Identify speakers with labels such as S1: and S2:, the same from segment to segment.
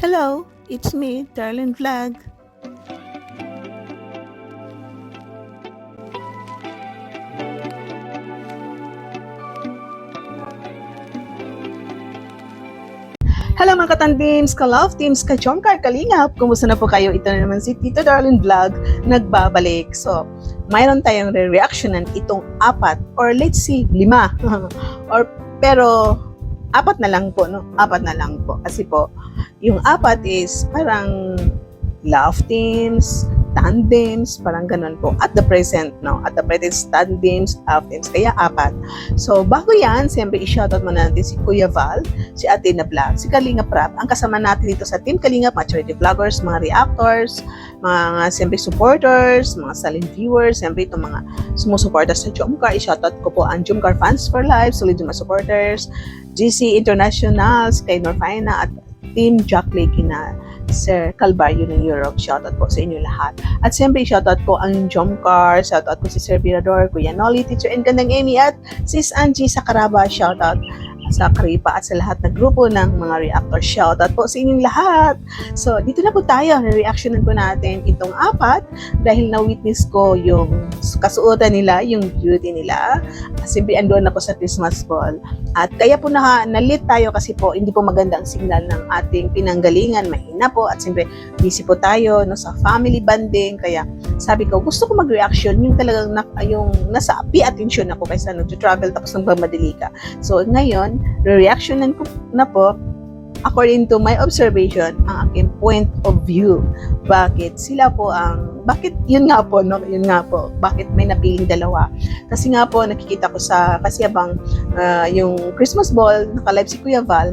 S1: Hello, it's me, Darlene Vlog. Hello mga katandims, ka-love teams, ka-chongkar, kalingap. Kumusta na po kayo? Ito na naman si Tito Darlene Vlog, nagbabalik. So, mayroon tayong re-reactionan itong 4 or let's see, 5. Pero 4 na lang po, no? 4 na lang po. Kasi po, yung 4 is parang love teams, tandems, parang ganun po. At the present, no? At the present, tandems, love teams. Kaya 4. So, bago yan, siyempre, i-shoutout muna natin si Kuya Val, si Ate na Vlog, si Kalinga Prab. Ang kasama natin dito sa Team Kalinga, mga charity vloggers, mga reactors, mga siyempre supporters, mga silent viewers, siyempre itong mga sumusuporta sa Jomcar. I-shoutout ko po ang Jomcar Fans for Life, solid mga supporters, GC Internationals, kay Norfina, at Team Jack Lake na Sir Calvario ng Europe. Shoutout po sa inyo lahat. At siyempre, shoutout po ang Jomcar, shoutout po si Sir Virador, Kuya Nolly, Teacher and Gandang Amy, at Sis Angie sa Karaba. Shoutout sa Karipa at sa lahat ng grupo ng mga reactors. Shoutout po sa inyong lahat. So, dito na po tayo. Reactionan po natin itong 4 dahil na-witness ko yung kasuotan nila, yung beauty nila. Siyempre, andun ako sa Christmas ball. At kaya po nalit tayo kasi po hindi po maganda ang signal ng ating pinanggalingan. Mahina po at siyempre busy po tayo no, sa family bonding. Kaya sabi ko, gusto ko mag-reaction yung talagang yung nasa pay attention ako kaysa nag-travel tapos nagmamadali ka. So, ngayon, re-reactionan ko na po according to my observation, ang aking point of view. Bakit yun nga po, no? Yun nga po, bakit may napiling dalawa? Kasi nga po, nakikita ko kasi abang yung Christmas ball, naka-live si Kuya Val,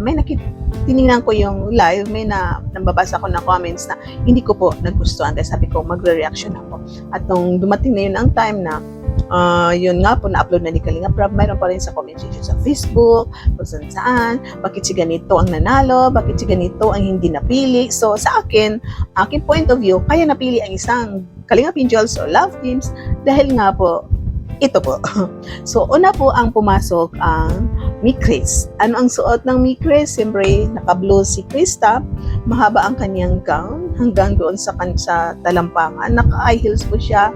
S1: tinignan ko yung live, may nababasa ko na comments na hindi ko po nagustuhan. Kaya sabi ko, magre-reaction ako. At nung dumating na yun ang time na yun nga po, na-upload na ni Kalinga Prab, mayroon pa rin sa comment section sa Facebook, kung saan, bakit si ganito ang nanalo, bakit si ganito ang hindi napili. So, sa akin, aking point of view, kaya napili ang isang Kalinga Pinjals o Love Teams dahil nga po, ito po. So, una po ang pumasok ang Mikris. Ano ang suot ng Mikris? Siyempre, naka-blue si Krista, mahaba ang kanyang gown, hanggang doon sa talampangan, naka-high heels po siya.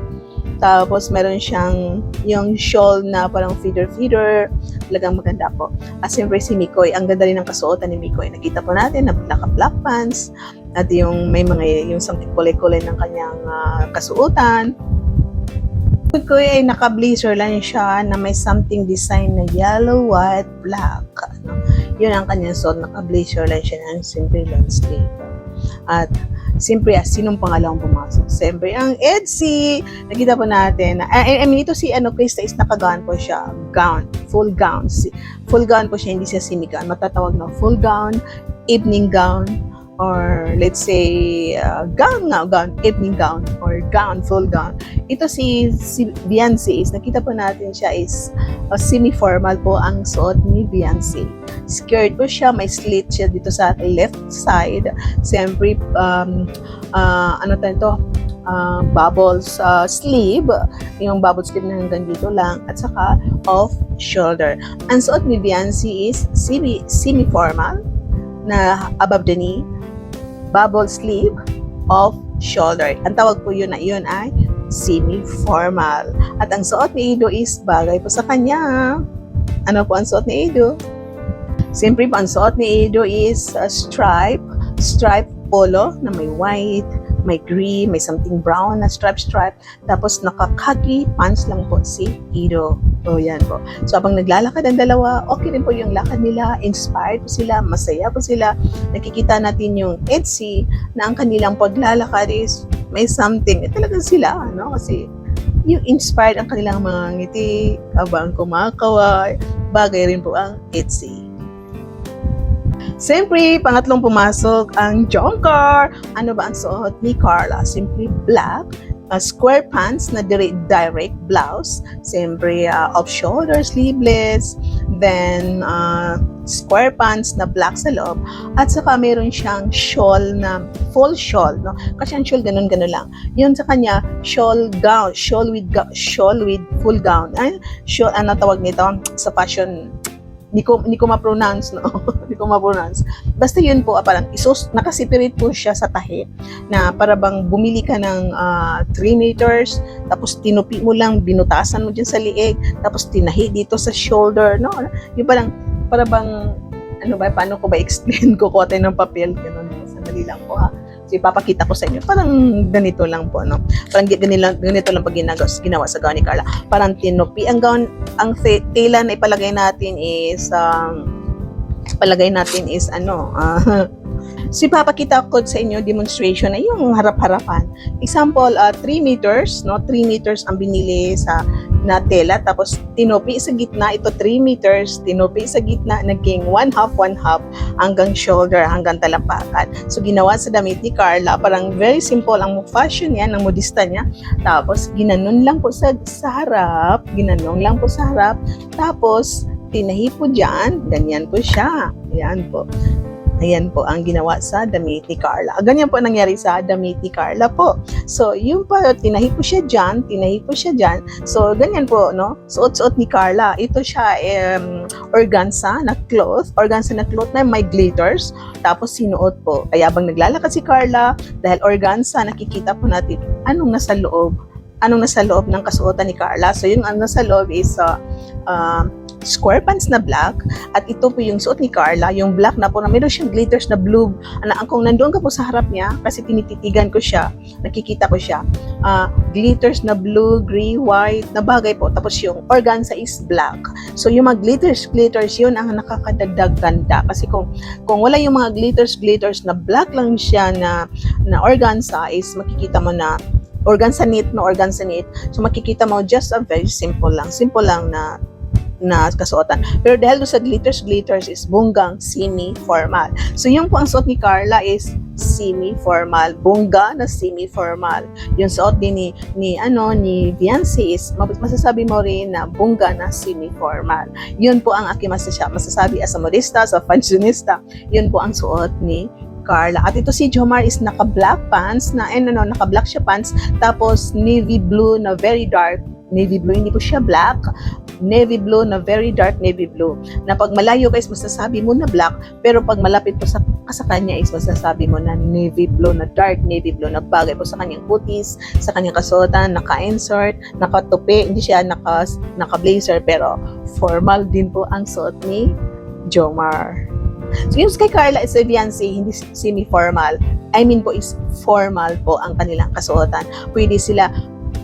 S1: Tapos meron siyang yung shawl na parang feeder. Talagang maganda po. At siyempre si Mikoy, ang ganda rin ng kasuotan ni Mikoy. Nakita po natin na black pants at yung may yung something kulay-kulay ng kanyang kasuotan. Mikoy ay naka-blazer lang siya na may something design na yellow, white, black. Yun ang kanyang suot. Naka-blazer lang siya ng simple long sleeve. At siyempre, sinong pangalawang pumasok? Siyempre, ang Edsy. Nakita po natin. Ito si Krista is naka-gown po siya. Full gown. Full gown po siya, hindi siya semi-gown. Matatawag na full gown, evening gown, or let's say, evening gown, or full gown. Ito si Beyonce is, nakita po natin siya is semi-formal po ang suot ni Beyonce. Skirt po siya, may slit siya dito sa left side. Siyempre, bubbles sleeve, yung bubble sleeve na hanggang dito lang, at saka off shoulder. Ang suot ni Beyonce is semi-formal na above the knee, bubble sleeve, off shoulder. Ang tawag po yun ay semi-formal. At ang suot ni Ido is bagay po sa kanya. Ano po ang suot ni Ido? Siyempre po, ang suot ni Ido is stripe polo na may white, may green, may something brown na stripe. Tapos naka-khaki pants lang po si Ido. O yan po. So habang naglalakad ang dalawa, okay rin po yung lakad nila, inspired po sila, masaya po sila. Nakikita natin yung Etsy na ang kanilang paglalakad is may something. Talagang sila, no? Kasi yung inspired ang kanilang mga ngiti, habang kumakaway, bagay rin po ang Etsy. Siyempre, pangatlong pumasok ang Jomcar. Ano ba ang suot ni Carla? Simply black, square pants na direct blouse. Siyempre, off-shoulder, sleeveless. Then, square pants na black sa loob. At saka meron siyang shawl na full shawl. No? Kasi ang shawl, ganun lang. Yun sa kanya, shawl with full gown. Shawl, ano tawag nito? Sa fashion Hindi ko ma-pronounce, no? Hindi ko ma-pronounce. Basta yun po, parang nakaseparate po siya sa tahi na para bang bumili ka ng 3 meters, tapos tinupi mo lang, binutasan mo dyan sa liig, tapos tinahi dito sa shoulder, no? Yung parang, para bang, ano ba, paano ko ba explain ko, kote ng papel, gano'n, sandali lang po ha. So, ipapakita ko sa inyo. Parang ganito lang po, no? Parang ganito lang pag ginawa sa gown ni Carla. Parang tinupi ang gown, ang tela na ipalagay natin is, so ipapakita ko sa inyo demonstration na yung harap-harapan. Example, 3 meters, no? 3 meters ang binili na tela, tapos tinupi sa gitna, ito 3 meters, tinupi sa gitna, naging 1/2 hanggang shoulder, hanggang talampakan. So ginawa sa damit ni Carla, parang very simple ang fashion niya, ng modista niya. Tapos ginanon lang po sa harap, tapos tinahi po dyan, ganyan po siya. Ayan po ang ginawa sa damit ni Carla. Ganyan po nangyari sa damit ni Carla po. So, yun po, tinahi po siya dyan. So, ganyan po, no? Suot-suot ni Carla. Ito siya, organza na cloth na may glitters. Tapos, sinuot po. Kaya bang naglalakad si Carla, dahil organza, nakikita po natin anong nasa loob ng kasuotan ni Carla. So, yung nasa loob is square pants na black, at ito po yung suot ni Carla, yung black na po na meron siyang glitters na blue. Kung nandoon ka po sa harap niya, kasi tinititigan ko siya, nakikita ko siya, glitters na blue, gray, white na bagay po, tapos yung organza is black. So yung mga glitters yun ang nakakadagdag ganda, kasi kung wala yung mga glitters na black lang siya na organza, is makikita mo na organza knit. So makikita mo just a very simple lang na kasuotan. Pero dahil sa glitters is bonggang semi-formal. So yung po ang suot ni Carla is semi-formal, bongga na semi-formal. Yung suot din ni Beyonce is masasabi mo rin na bongga na semi-formal. Yun po ang aking masasabi as a modista, as a fashionista. Yun po ang suot ni Carla. At ito si Jomar is naka-black pants, naka-black siya pants, tapos navy blue na very dark navy blue, hindi po siya black, navy blue na very dark navy blue, na pag malayo guys masasabi mo na black, pero pag malapit po sa kanya is masasabi mo na navy blue, na dark navy blue, na bagay po sa kanyang kutis, sa kanyang kasuotan, naka-insert, nakatupi, hindi siya naka-blazer, pero formal din po ang suot ni Jomar. So yung kay Carla is Beyonce, hindi semi-formal, is formal po ang kanilang kasuotan.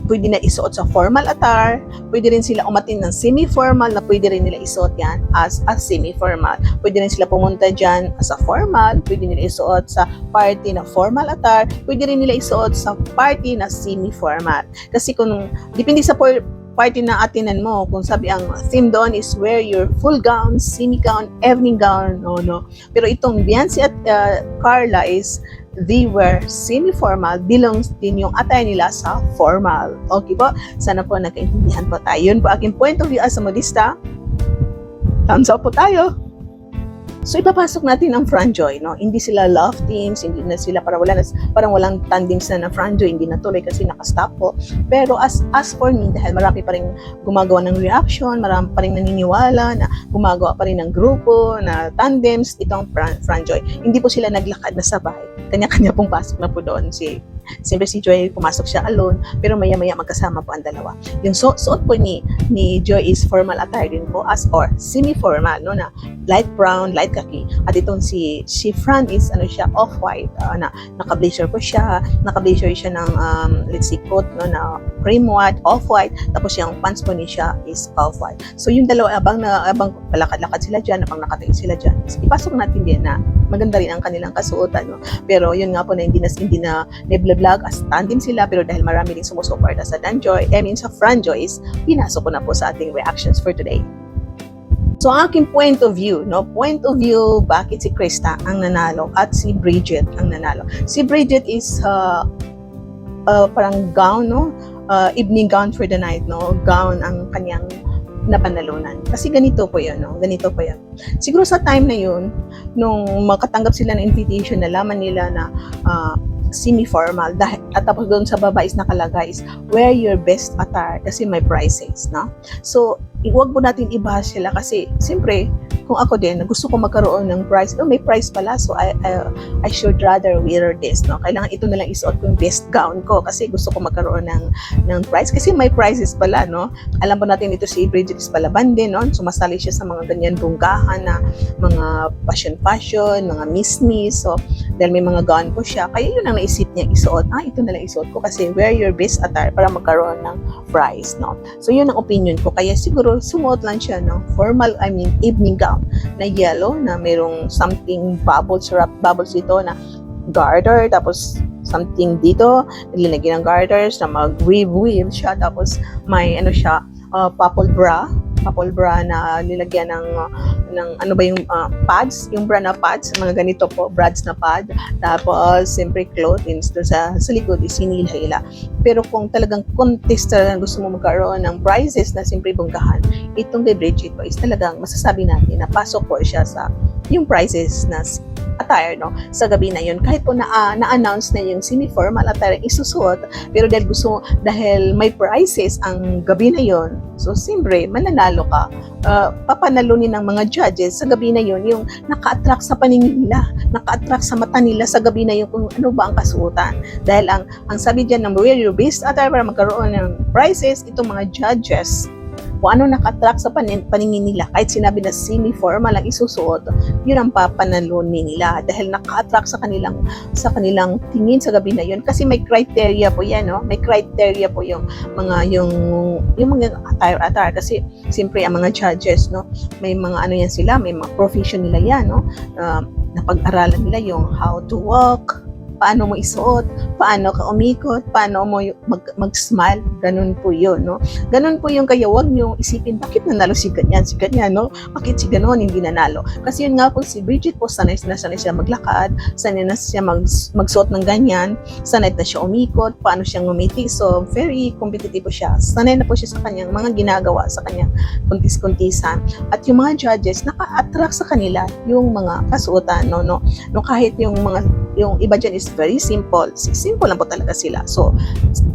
S1: Pwede na isuot sa formal attire, pwede rin sila umatin ng semi-formal, na pwede rin nila isuot yan as a semi-formal. Pwede rin sila pumunta dyan as a formal, pwede nila isuot sa party na formal attire, pwede rin nila isuot sa party na semi-formal. Kasi kung depende sa party na atinan mo, kung sabi ang theme doon is wear your full gown, semi-gown, evening gown, no. Pero itong Beyonce at Carla is they wear semi-formal, belongs din yung attire nila sa formal. Okay po? Sana po nagkaintindihan po tayo. Yun po aking point of view as a modista. Thumbs up po tayo! So ipapasok natin ang franjoy, no? Hindi sila love teams, hindi na sila parang walang tandems na franjoy, hindi natuloy kasi nakastop po. Pero as for me, dahil marami pa rin gumagawa ng reaction, marami pa rin naniniwala na gumagawa pa rin ng grupo, na tandems, itong franjoy. Hindi po sila naglakad na sabay. Kanya-kanya pong pasok na po doon. Siyempre si Joy, pumasok siya alone, pero maya-maya magkasama po ang dalawa. Yung suot po ni Joy is formal attire din po, or semi-formal, no, na light brown, light khaki. At itong si Fran is siya off-white, na naka-blazer po siya, naka-blazer siya ng let's see, coat, no, na cream white, off-white, tapos yung pants po niya is off-white. So yung dalawa, abang palakad-lakad sila dyan, abang nakatayo sila dyan, ipasok natin din na maganda rin ang kanilang kasuotan, no? Pero yun nga po na hindi na vlog as tandem sila, pero dahil marami rin sumusuporta sa Danjoy, sa Franjoy, pinasok ko na po sa ating reactions for today. So, ang aking point of view, bakit si Krista ang nanalo at si Bridget ang nanalo. Si Bridget is parang gown, no? Evening gown for the night, no? Gown ang kanyang napanalunan. Kasi ganito po yun, no? Ganito po yun. Siguro sa time na yun, nung makatanggap sila ng invitation, nalaman nila na semi-formal, at tapos doon sa baba is nakalagay is wear your best attire kasi may prices, no? So huwag po natin ibahas sila kasi siyempre kung ako din gusto ko magkaroon ng price, may price pala, so I should rather wear this, no? Kailangan ito na lang isuot ko yung best gown ko kasi gusto ko magkaroon ng price kasi may prizes pala, no? Alam po natin ito si Bridget is palaban din, no? Sumasali siya sa mga ganyan bunggahan na mga fashion, mga miss, so dahil may mga gown po siya, kaya yun ang naisip niya isuot, ito na lang isuot ko kasi wear your best attire para magkaroon ng price, no? So yun ang opinion ko, kaya siguro sumuot lang siya, no? Formal, evening gown na yellow na mayroong something bubbles dito na garter, tapos something dito nilalagyan ng garters na mag-weave siya, tapos may siya, purple bra na nilagyan ng ano ba yung pads, yung bra na pads, mga ganito po, brads na pad, tapos siyempre clothings doon sa likod is hinila-hila. Pero kung talagang contest talagang gusto mo magkaroon ng prizes na siyempre bunggahan, itong kay Bridget po is talagang masasabi natin na pasok po siya sa yung prizes na attire, no, sa gabi na yun. Kahit po na-announce na yung semi-formal attire isusuot, pero dahil may prizes ang gabi na yun, so siyempre mananalo ka, papanalunin ng mga judges sa gabi na yun yung naka-attract sa paningin nila, naka-attract sa mata nila sa gabi na yun kung ano ba ang kasuotan. Dahil ang sabi dyan ng wear your best attire para magkaroon ng prizes, itong mga judges, kung ano naka-attract sa paningin nila, kahit sinabi na semi-formal ang isusuot, yun ang papanalunin nila dahil naka-attract sa kanilang tingin sa gabi na yun. Kasi may criteria po yan, no? May criteria po yung mga attire kasi siyempre ang mga judges, no, may mga yan sila, may mga profession nila yan, no, napag-aralan nila yung how to walk, paano mo isuot, paano ka umikot, paano mo mag-smile, ganun po yun, no? Ganun po yung, kaya wag nyo isipin, bakit nanalo si ganyan, no? Bakit si ganon hindi nanalo? Kasi yun nga po, si Bridget po, sanay siya maglakad, sanay na siya magsuot ng ganyan, sanay na siya umikot, paano siya ngumiti, so very competitive po siya. Sanay na po siya sa kanyang mga ginagawa, sa kanyang kuntis-kuntisan. At yung mga judges, naka-attract sa kanila yung mga kasuotan, no? Kahit yung iba dyan is very simple. Simple lang po talaga sila. So,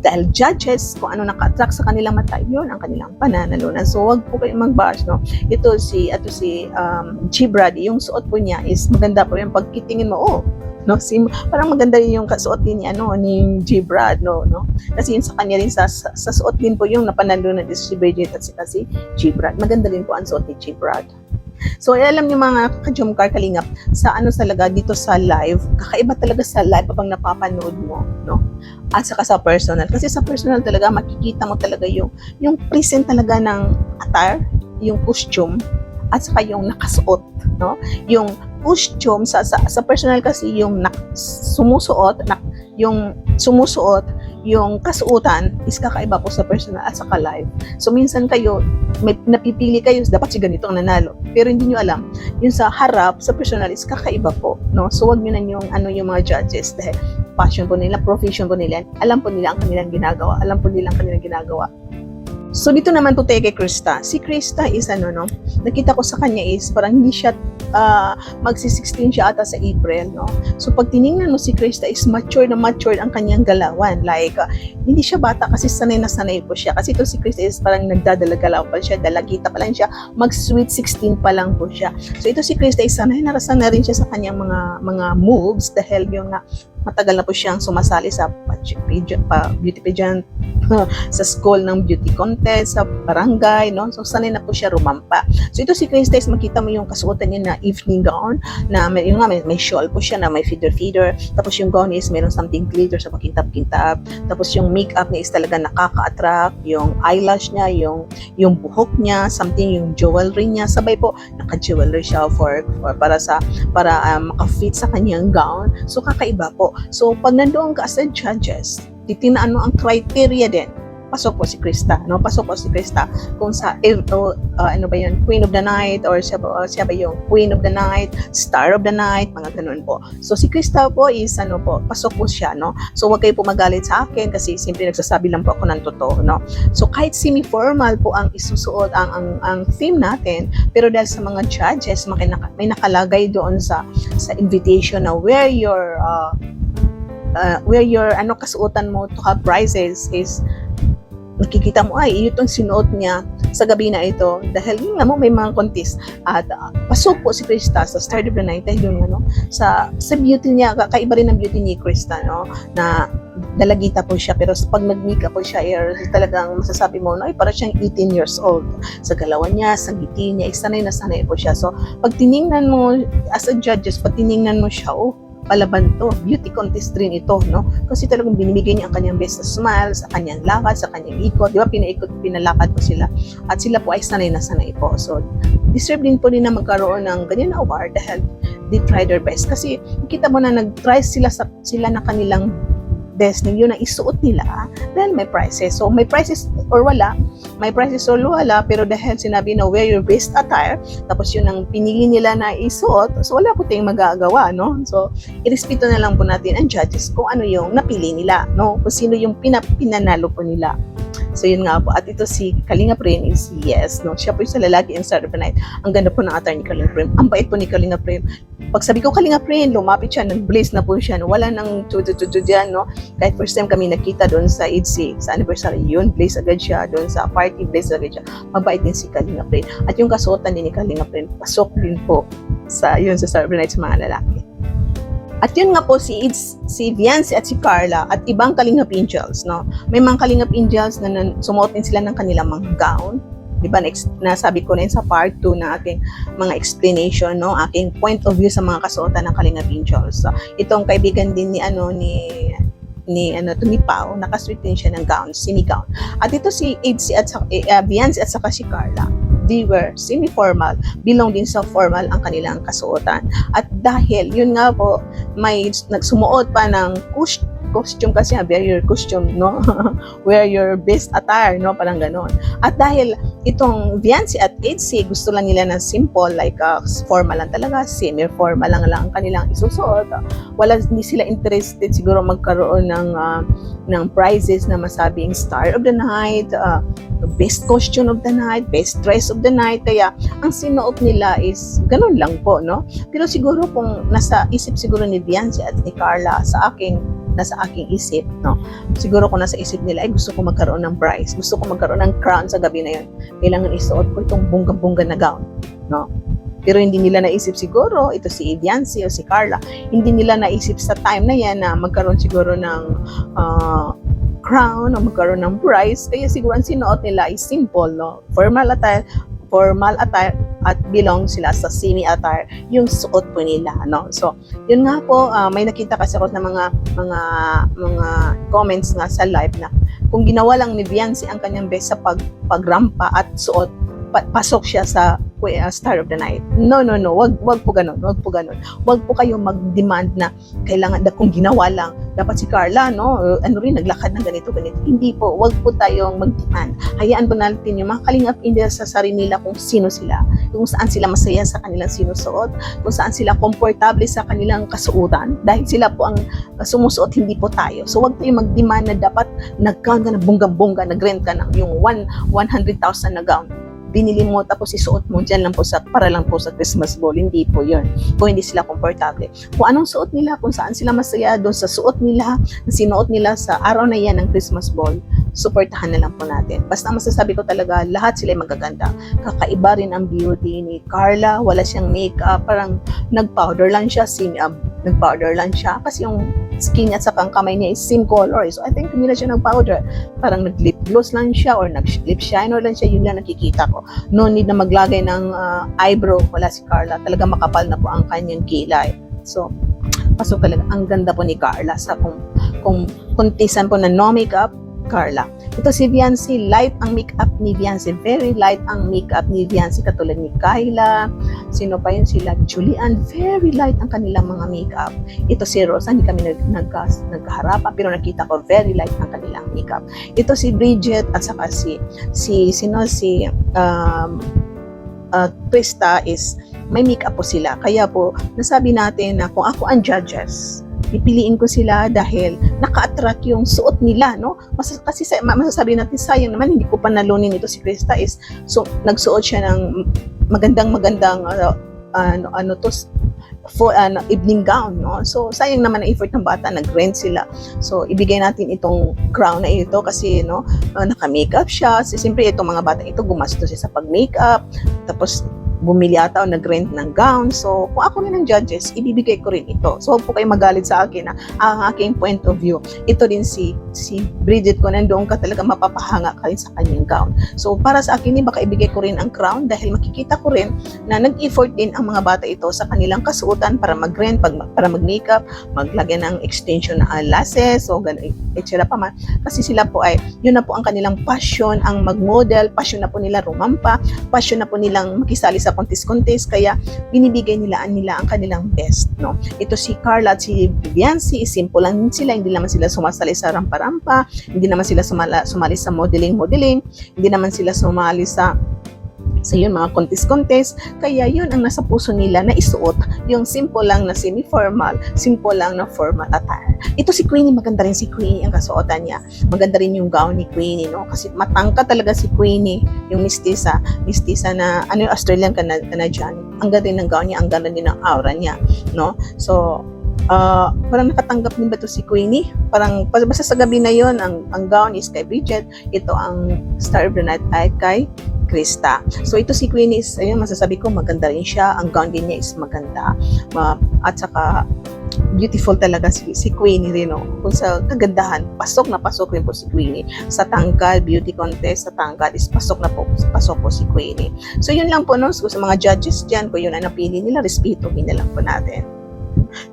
S1: dahil judges, kung ano naka-attract sa kanilang mata, yun ang kanilang pananalunan. So, wag po kayong mag-bash, no? Ito si G. Brady, yung suot po niya is maganda po yung pagkitingin mo, no? Parang maganda yung kasuot din niya, no? Ni G. Brad, no? Kasi yun sa kanya rin, sa suot din po yung napanalunan is si Bridget at si G. Brad. Maganda din po ang suot ni G. Brad. So, alam niyo mga ka-Jomcar Kalingap, sa talaga dito sa live, kakaiba talaga sa live habang napapanood mo, no? At saka sa personal. Kasi sa personal talaga, makikita mo talaga yung present talaga ng attire, yung costume, at saka yung nakasuot, no? Yung costume, sa personal kasi yung sumusuot, yung kasuotan is kakaiba po sa personal at saka live. So minsan kayo, may napipili kayo, dapat si ganito ang nanalo. Pero hindi nyo alam, yung sa harap, sa personal is kakaiba po, no? So wag nyo na yung mga judges dahil passion po nila, profession po nila, alam po nila ang kanilang ginagawa. So dito naman po tayo kay Krista. Si Krista is nakita ko sa kanya is parang hindi siya magsi-16 siya ata sa April, no? So pag tiningnan mo si Krista is matured ang kanyang galawan. Like hindi siya bata kasi sanay na sanay po siya. Kasi ito si Krista is parang nagdadala-galaw pa siya, dalagita pa lang siya, mag-sweet 16 pa lang po siya. So ito si Krista is sanay na rin siya sa kanyang mga moves dahil yung matagal na po siyang sumasali sa beauty pageant, sa school ng beauty contest, sa barangay, no? So sanay na po siya rumampa. So ito si Krista is makita mo yung kasuotan niya na evening gown na may shawl po siya na may feeder, tapos yung gown is meron something glitter sa pakintab-kintab, tapos yung makeup niya is talaga nakaka-attract, yung eyelash niya, yung buhok niya, something, yung jewelry niya, sabay po naka-jewelry siya para maka-fit sa kanyang gown. So kakaiba po. So pag nandoon ka as a judges, titinaan mo ang criteria din. Pasok po si Krista, no? Pasok po si Krista kung sa Queen of the Night, or siya ba yung Queen of the Night, Star of the Night, mga ganun po. So si Krista po is pasok po siya, no? So wag kayo po magalit sa akin kasi simple nagsasabi lang po ako ng totoo, no? So kahit semi-formal po ang isusuot ang theme natin, pero dahil sa mga judges may nakalagay doon sa invitation na where your kasuotan mo to have prizes is nakikita mo, itong sinuot niya sa gabi na ito dahil yun nga mo may mga contest at pasok po si Krista sa Start of the Night dahil yun sa beauty niya, kakaiba rin ang beauty ni Krista na dalagita po siya pero pag nag-makeup po siya talagang masasabi mo ay para siyang 18 years old sa galawan niya, sa ngiti niya, sanay na sanay po siya. So pag tiningnan mo as a judges, pag tiningnan mo siya, palaban to, beauty contest rin ito, kasi talagang binibigay niya ang kanyang best na smile sa kanyang lakad, sa kanyang ikot, di ba, pinalakad po sila at sila po ay sanay na sanay po. So deserve din po din na magkaroon ng ganyan na award dahil they tried their best, kasi kita mo na nag-try sila na kanilang best, yun ang isuot nila dahil may prizes. So may prizes or wala, pero dahil sinabi na wear your best attire, tapos yun ang pinili nila na isuot, so wala po tayong magagawa, So irespeto na lang po natin ang judges kung ano yung napili nila, kung sino yung pinanalo po nila. So yun nga po, at ito si Kalinga Prem is yes, siya po yung sa lalaki ang Start of the Night. Ang ganda po ng attire ni Kalinga Prem, ang bait po ni Kalinga Prem. Pag sabi ko Kalinga Prem, lumapit siya, nag-blaze na po siya, wala nang dyan, kahit first time kami nakita doon sa EDC, sa anniversary, yun, blaze agad siya, doon sa party, blaze agad siya. Mabait din si Kalinga Prem. At yung kasuotan din ni Kalinga Prem, pasok din po sa Start of the Night sa mga lalaki. At yun nga po si Viancy at si Carla at ibang Kalingap Angels, May mga Kalingap Angels na sumuot din sila ng kanilang mga gown. Diba, nasabi ko na yun sa part 2 na aking mga explanation, aking point of view sa mga kasuotan ng Kalingap Angels. So, itong kaibigan din ni Pao, nakasuot din siya ng gown, semi-gown. At ito si Viancy at saka si Carla, they were semi-formal, belong din sa formal ang kanilang kasuotan. At dahil, yun nga po, may nagsumuot pa ng costume kasi, wear your costume, wear your best attire, parang ganon. At dahil itong Viancy at HC, gusto lang nila na simple, like formal lang talaga, semi-formal lang ang kanilang isusuot. Hindi sila interested siguro magkaroon ng prizes na masabing Star of the Night, best costume of the night, best dress of the night. Kaya ang sinuot nila is ganun lang po, Pero siguro kung nasa isip siguro ni Viancy at ni Carla, nasa aking isip, siguro kung nasa isip nila, ay gusto ko magkaroon ng prize, gusto ko magkaroon ng crown sa gabi na yun, kailangan isuot ko itong bongga-bongga na gown, Pero hindi nila naisip siguro, ito si Viancy o si Carla, hindi nila naisip sa time na yan na magkaroon siguro ng crown o magkaroon ng prize. Kaya siguro ang sinuot nila is simple, formal attire at belong sila sa semi-attire, yung suot po nila, So, yun nga po, may nakita kasi ako na mga comments nga sa live na kung ginawa lang ni Viancy ang kanyang best sa pagrampa at suot, pasok siya sa Star of the Night. No. Wag po ganun. Wag po kayo mag-demand na kailangan kung ginawa lang. Dapat si Carla, naglakad ng ganito. Hindi po. Wag po tayong mag-demand. Hayaan po natin yung mga Kalingap Angels sa sarili nila kung sino sila. Kung saan sila masaya sa kanilang sinusuot. Kung saan sila komportable sa kanilang kasuotan. Dahil sila po ang sumusuot, hindi po tayo. So wag tayong mag-demand na dapat nag-gown ka na bongga-bongga, nag-rent ka ng yung 100,000 na gown. Binili mo tapos isuot mo dyan lang po para lang po sa Christmas ball. Hindi po yun. Kung hindi sila komportable. Kung anong suot nila, kung saan sila masaya doon sa suot nila, na sinuot nila sa araw na yan ng Christmas ball, suportahan na lang po natin. Basta masasabi ko talaga, lahat sila magaganda. Kakaiba rin ang beauty ni Carla. Wala siyang makeup. Parang nag-powder lang siya. Nag-powder lang siya. Kasi yung skin niya at saka ang kamay niya is same color. So I think hindi na siya nag-powder. Parang nag-lip gloss lang siya or nag-lip shiner lang siya. Yun lang nakikita ko. No need na maglagay ng eyebrow. Wala si Carla. Talaga makapal na po ang kanyang kilay. So, pasok talaga. Ang ganda po ni Carla sa kung kuntisan po na no makeup, Carla. Ito si Viancy, light ang makeup ni Viancy. Very light ang makeup ni Viancy, katulad ni Kyla. Sino pa yun? Sila Julian. Very light ang kanilang mga makeup. Ito si Rosa, hindi kami nagkaharapan, pero nakita ko very light ang kanilang makeup. Ito si Bridget at saka si Krista is may makeup po sila. Kaya po, nasabi natin na kung ako ang judges, pipiliin ko sila dahil naka-attract yung suot nila, Kasi masasabi natin, sayang naman, hindi ko pa nalunin ito si Krista is, so, nagsuot siya ng magandang evening gown, no? So, sayang naman ang effort ng bata, nag-rent sila. So, ibigay natin itong crown na ito kasi, no, naka-makeup siya. Siyempre, itong mga bata ito, gumastos siya sa pag-makeup. Tapos, bumili ata o nag-rent ng gown. So, kung ako rin ang judges, ibibigay ko rin ito. So, huwag po kayo magalit sa akin na ang aking point of view. Ito din si Bridget ko, nandoon ka talaga mapapahanga ka rin sa kanyang gown. So, para sa akin, baka ibigay ko rin ang crown dahil makikita ko rin na nag-effort din ang mga bata ito sa kanilang kasuotan para mag-rent, para mag-makeup, maglagay ng extension na lashes, so etc. pa man. Kasi sila po ay, yun na po ang kanilang passion, ang mag-model, passion na po nila rumampa, passion na po nilang makisali sa contest, kaya binibigay nila ang kanilang best, no? Ito si Carla at si Viviancy, simple lang sila, hindi naman sila sumasali sa rampa-rampa, hindi naman sila sumali sa modeling, hindi naman sila sumali sa yun, mga contest, kaya yun ang nasa puso nila na isuot, yung simple lang na semi-formal, simple lang na formal attire. Ito si Queenie, maganda rin si Queenie ang kasuotan niya, maganda rin yung gown ni Queenie, no? Kasi matangka talaga si Queenie, yung mistisa na, yung Australian Canadian, ang ganda rin ng gown niya, ang ganda din ng aura niya, no? So, parang nakatanggap din ba ito si Queenie? Parang, basta sa gabi na yon ang gown is kay Bridget, ito ang star of the night ay kay Krista. So ito si Queenie is, ayun, masasabi ko maganda rin siya, ang gown din niya is maganda, at saka beautiful talaga si Queenie rin, no? Kung sa kagandahan, pasok rin po si Queenie. Sa tangkad, beauty contest, sa tangkad is pasok po si Queenie. So yun lang po, no? So, sa mga judges dyan, kung yun ang napili nila, respetuhin na lang po natin.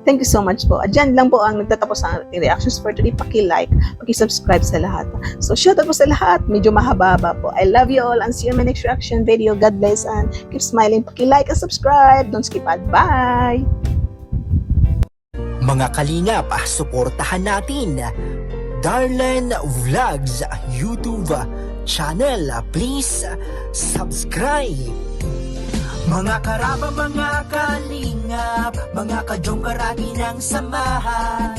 S1: Thank you so much po. At dyan lang po ang nagtatapos ang ating reactions for today. Paki-like, paki-subscribe sa lahat. So, shout out po sa lahat. Medyo mahaba po. I love you all and see you in my next reaction video. God bless and keep smiling. Paki-like and subscribe. Don't skip ad. Bye!
S2: Mga kalingap, suportahan natin Darlen Vlogs YouTube channel. Please subscribe. Mga karaba, mga kalingap, mga kadyong karagi ng samahan,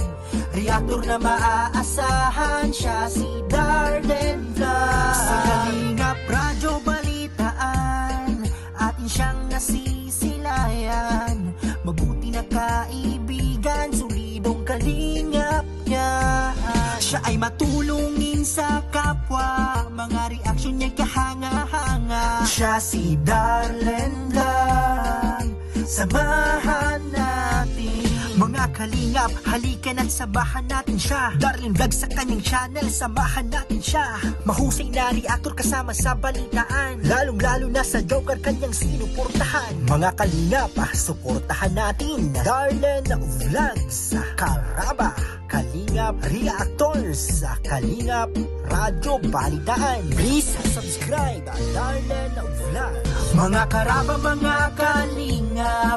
S2: reactor na maaasahan, siya si Darlen Vlogs. Sa kalingap, radyo balitaan, atin siyang nasisilayan, mabuti na kaibigan, solidong kalingap niya. Siya ay matulungin sa kapwa, mga reaksyon niya kahanga-hanga. Siya si Darlen Vlog, samahan natin. Mga kalingap, halikan at sabahan natin siya. Darlen Vlog sa kanyang channel, samahan natin siya. Mahusay na reactor kasama sa balitaan, lalong-lalo na sa Joker kanyang sinuportahan. Mga kalingap, suportahan natin Darlen Vlogs, Karaba, Kalingap Reactors, Kalingap Radyo Balitaan. Please subscribe Darlen Vlog. Mga karaba, mga kalingap,